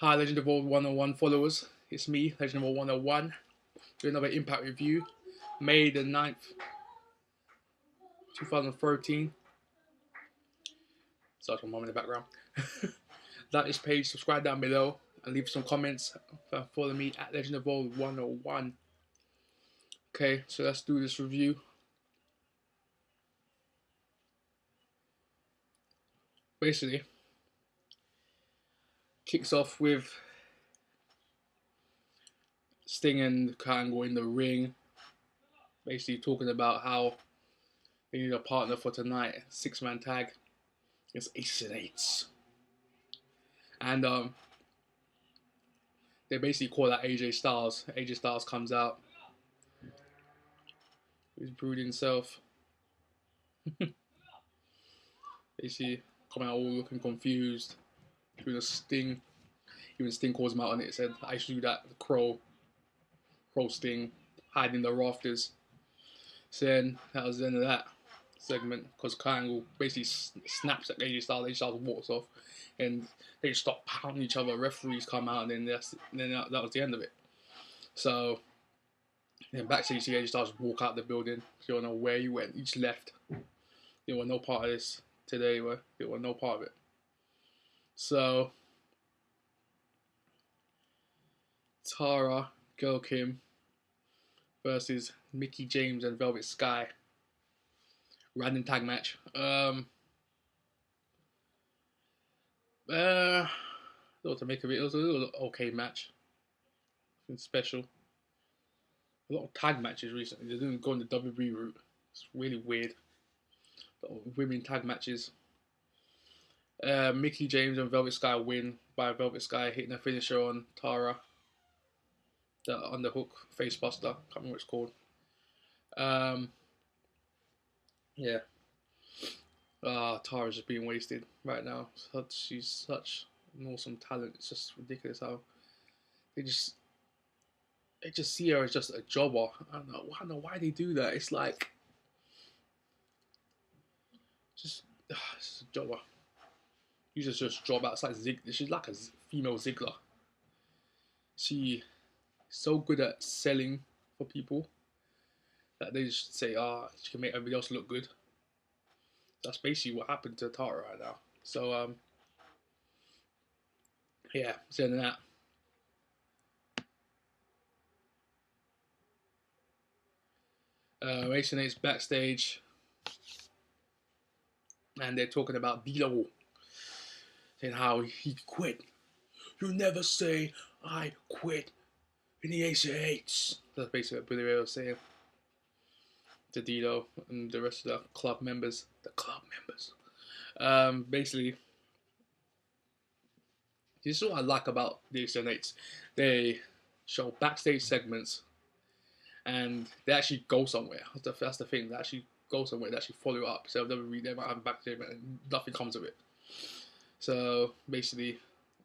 Hi, Legend of Old 101 followers. It's me, Legend of Old 101. Doing another Impact review. May the 9th, 2013. Sorry, my mom in the background. Like this page, subscribe down below, and leave some comments. Follow me at Legend of Old 101. Okay, so let's do this review. Basically, kicks off with Sting and Kurt Angle in the ring. Basically talking about how they need a partner for tonight. 6-man tag. It's Aces and Eights. And they basically call out AJ Styles. AJ Styles comes out. His brooding self. Basically coming out all looking confused. Doing a Sting. Even Sting calls him out on it. Said, I should do that. The Crow Sting. Hiding in the rafters. So then that was the end of that segment. Because Kurt Angle basically snaps at AJ Styles. AJ Styles walks off. And they just stop pounding each other. Referees come out. And then that was the end of it. So then backstage, you see AJ Styles walk out the building. You don't know where he went. He just left. There were no part of this today. There were no part of it. So Tara, Girl Kim versus Mickie James and Velvet Sky. Random tag match. What to make of it? It was a little okay match. Nothing special. A lot of tag matches recently. They didn't go on the WWE route. It's really weird. A lot of women tag matches. Mickie James and Velvet Sky win by Velvet Sky hitting a finisher on Tara. The underhook face buster. Can't remember what it's called. Yeah. Tara's just being wasted right now. She's such an awesome talent. It's just ridiculous how they just see her as just a jobber. I don't know why they do that. It's like just it's a jobber. You just job outside Ziggler. She's like a female Ziggler. She's so good at selling for people that they just say, she can make everybody else look good. That's basically what happened to Tara right now. So yeah, saying that. Mason is backstage, and they're talking about D'Lo, saying how he quit. You never say I quit in the Ace of Eights. That's basically what Billy Ray was saying to D'Lo and the rest of the club members. Basically, this is what I like about the Ace of Eights. They show backstage segments, and they actually go somewhere. That's the thing. They actually go somewhere. They actually follow up. So they might have a backstage segment, and nothing comes of it. So basically,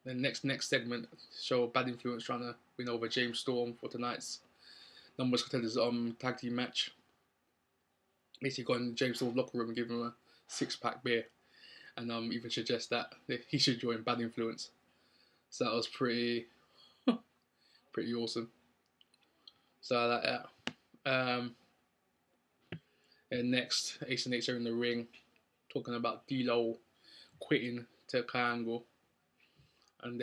the next segment show Bad Influence trying to win over James Storm for tonight's numbers contenders tag team match. Basically, go in James Storm's locker room and give him a 6-pack beer, and even suggest that he should join Bad Influence. So that was pretty awesome. So I like that. And next, Ace and Eights are in the ring, talking about D'Lo quitting to Kurt Angle, and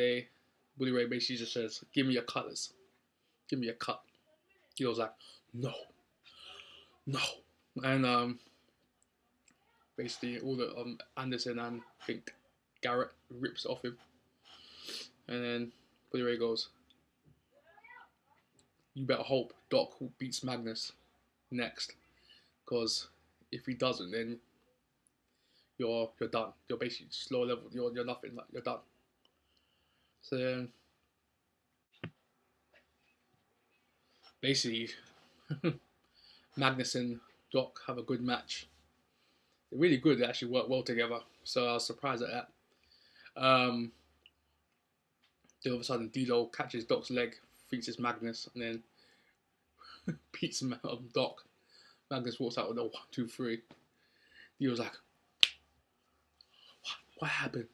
Bully Ray basically just says, "Give me your cutters, give me a cut." D'Lo's like, "No," and basically all the Anderson and I think Garrett rips off him, and then Bully Ray goes, "You better hope Doc beats Magnus next, because if he doesn't, then you're done. You're basically just low level. You're nothing. Like, you're done." So then, basically, Magnus and Doc have a good match. They're really good. They actually work well together. So I was surprised at that. Then all of a sudden, D'Lo catches Doc's leg, thinks it's Magnus, and then beats him out of Doc. Magnus walks out with a 1, 2, 3. D'Lo's like, what happened?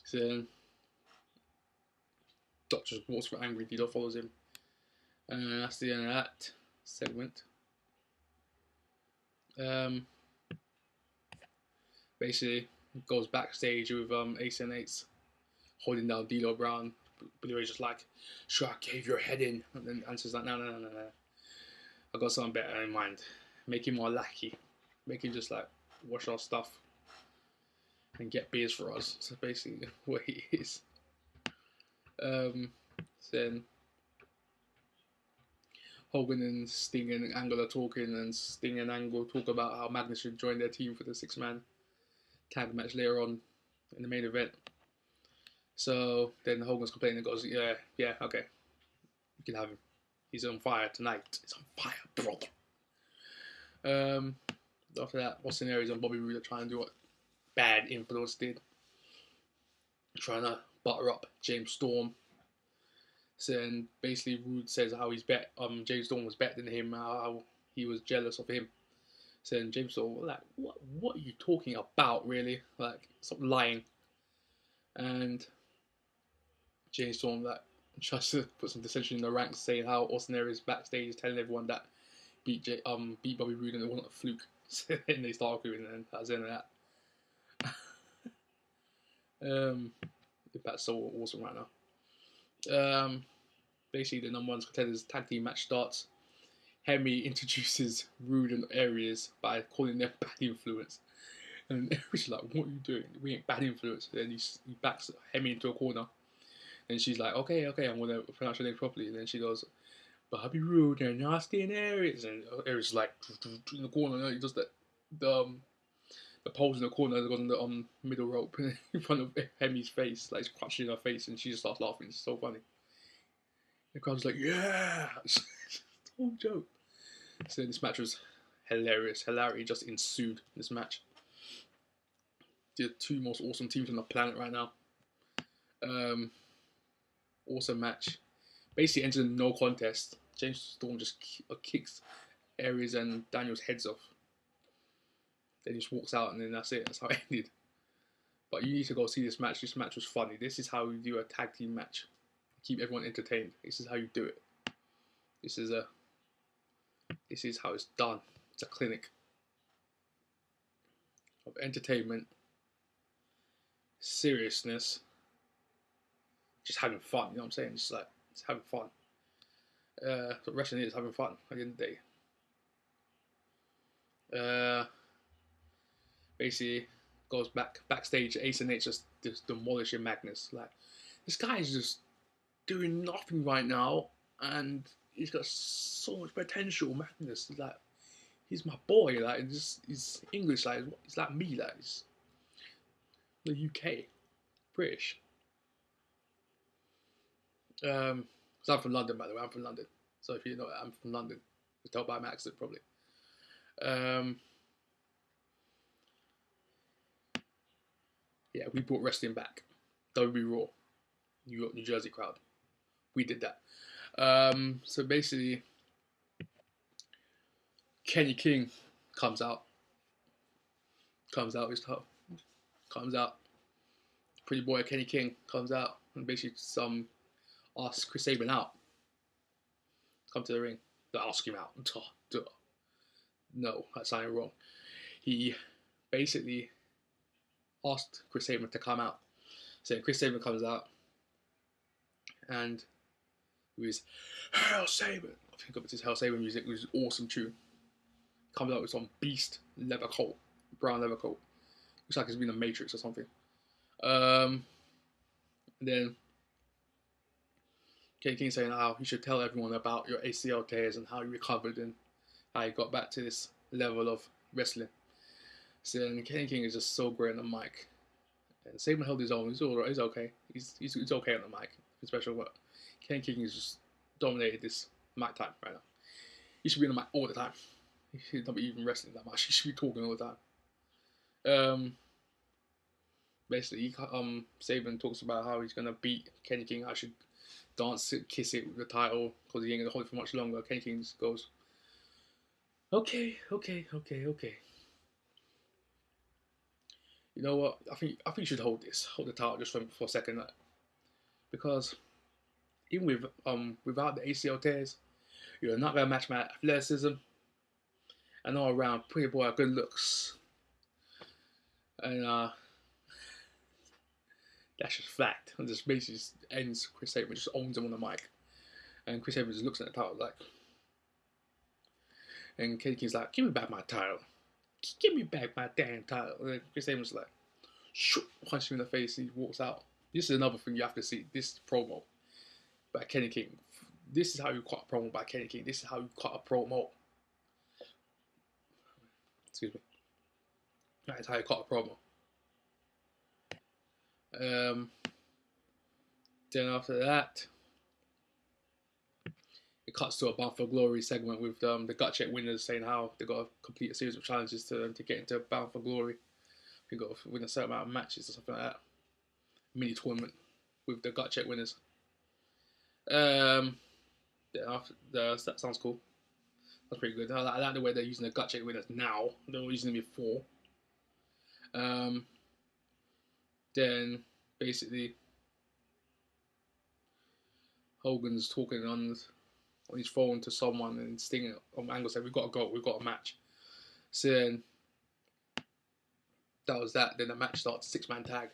So then Dutch just walks for angry. D'Lo follows him. And that's the end of that segment. Basically, goes backstage with Ace and Eights holding down D'Lo Brown. Billy Ray's just like, sure, I gave your head in. And then Answer's like, no. I got something better in mind. Make him more lackey. Make him just like wash our stuff and get beers for us. So basically what he is. Then Hogan and Sting and Angle are talking, and Sting and Angle talk about how Magnus should join their team for the 6-man tag match later on in the main event. So then Hogan's complaining and goes, yeah, okay. You can have him. He's on fire tonight. He's on fire, brother. After that, Austin Aries and Bobby Roode are trying to do what Bad Influence did. Trying to butter up James Storm. So then basically Roode says how he's James Storm was better than him, how he was jealous of him. So then James Storm, like, what are you talking about, really? Like, stop lying. And James Storm, like, tries to put some dissension in the ranks, saying how Austin Aries backstage is telling everyone that beat Bobby Roode and it wasn't a fluke. So then they start arguing, and that's the end of that. That's so awesome right now. Basically, the number 1 contenders tag team match starts. Hemi introduces Roode and Aries by calling them bad influence. And Aries is like, what are you doing? We ain't bad influence. And then he backs Hemi into a corner. And she's like, okay, I'm going to pronounce your name properly. And then she goes, Bobby Roode and Austin Aries. And Aries is like, in the corner. He does the pose in the corner that goes on the middle rope in front of Hemi's face. Like, it's crushing her face. And she just starts laughing. It's so funny. The crowd's like, yeah! It's a whole joke. So this match was hilarious. Hilarity just ensued in this match. The 2 most awesome teams on the planet right now. Awesome match. Basically ends in no contest. James Storm just kicks Aries and Daniel's heads off. Then he just walks out and then that's it. That's how it ended. But you need to go see this match. This match was funny. This is how you do a tag team match. Keep everyone entertained. This is how you do it. This is how it's done. It's a clinic of entertainment, seriousness, just having fun. You know what I'm saying? Just like it's having fun. So wrestling is having fun at the end of the day. Basically goes backstage. Ace and H just demolishing Magnus. Like, this guy is just doing nothing right now, and he's got so much potential. Magnus is like, he's my boy. Like, he's English. Like, he's like me. Like, he's the UK, British. So I'm from London, by the way. I'm from London. So if you know, I'm from London. You can tell by my accent, probably. Yeah, we brought wrestling back. WB Raw, New York, New Jersey crowd. We did that. So basically, Kenny King comes out. Comes out. Pretty boy Kenny King comes out and basically asks Chris Sabin out. Come to the ring. Ask him out. No, that sounded wrong. He basically asked Chris Sabin to come out. So Chris Sabin comes out and with his Hail Sabin. I think of it as Hail Sabin music, which is an awesome tune. Comes out with some beast leather coat, brown leather coat. Looks like it's been a Matrix or something. And then Kenny King saying how you should tell everyone about your ACL tears and how you recovered and how you got back to this level of wrestling. So then Kenny King is just so great on the mic. And Sabin held his own. He's all right. He's okay. He's okay on the mic. Especially what Kenny King has just dominated this mic time right now. He should be on the mic all the time. He should not be even wrestling that much. He should be talking all the time. Basically, Sabin talks about how he's gonna beat Kenny King. I should dance it, kiss it with the title because he ain't gonna hold it for much longer. Kenny King just goes, okay. You know what? I think you should hold the title just for a second, because even with without the ACL tears, you're not gonna match my athleticism and all around pretty boy good looks. And that's just fact. And just basically just ends Chris Sabin, just owns him on the mic. And Chris Sabin just looks at the title like, and Kenny King's like, give me back my title. Give me back my damn title. And then Chris Sabin's like, shoot, punches him in the face. He walks out. This is another thing you have to see. This promo by Kenny King. This is how you cut a promo by Kenny King. This is how you cut a promo. Excuse me. That's how you cut a promo. Then after that, it cuts to a Bound for Glory segment with the gut check winners saying how they got to complete a series of challenges to get into Bound for Glory. You got to win a certain amount of matches or something like that. Mini tournament with the gut check winners. Yeah, that sounds cool. That's pretty good. I like the way they're using the gut check winners now. They were using them before. Then basically Hogan's talking on his phone to someone, and Sting on Angle said, "We've got to go. We've got a match." So then that was that. Then the match starts, 6-man tag.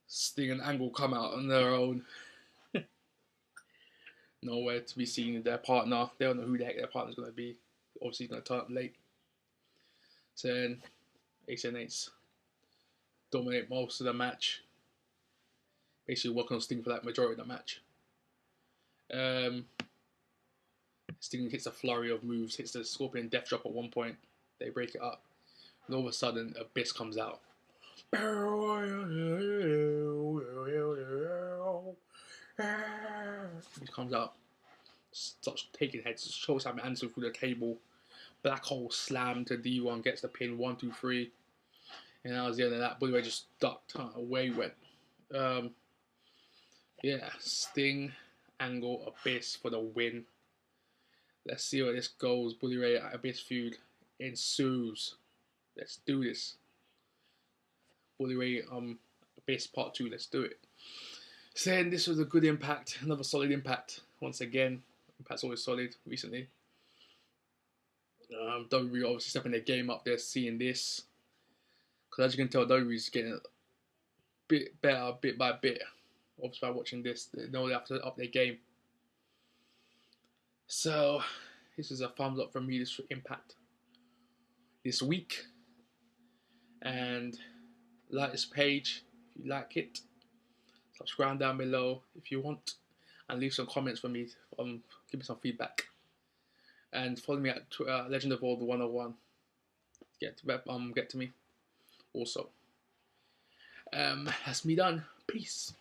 Sting and Angle come out on their own. Nowhere to be seen. Their partner, they don't know who the heck their partner's going to be. Obviously, he's going to turn up late. So then HNH dominate most of the match. Basically working on Sting for that majority of the match. Sting hits a flurry of moves, hits the Scorpion Death Drop at one point. They break it up. And all of a sudden, Abyss comes out. He comes out, starts taking heads, shows Sam Anderson through the table. Black Hole slam to D1, gets the pin, 1, 2, 3. And that was the end of that. Bully Ray just ducked, away went. Yeah, Sting, Angle, Abyss for the win. Let's see where this goes. Bully Ray Abyss feud ensues. Let's do this. Bully Ray Abyss part 2. Let's do it. Saying this was a good Impact, another solid Impact. Once again, Impact's always solid recently. WWE obviously stepping their game up there, seeing this. Because as you can tell, WWE's getting a bit better, bit by bit. Obviously, by watching this, they know they have to up their game. So, this is a thumbs up from me, this Impact this week. And like this page if you like it. Subscribe down below if you want. And leave some comments for me. Give me some feedback. And follow me at Legend of Old 101. Get to me. Also. That's me done. Peace.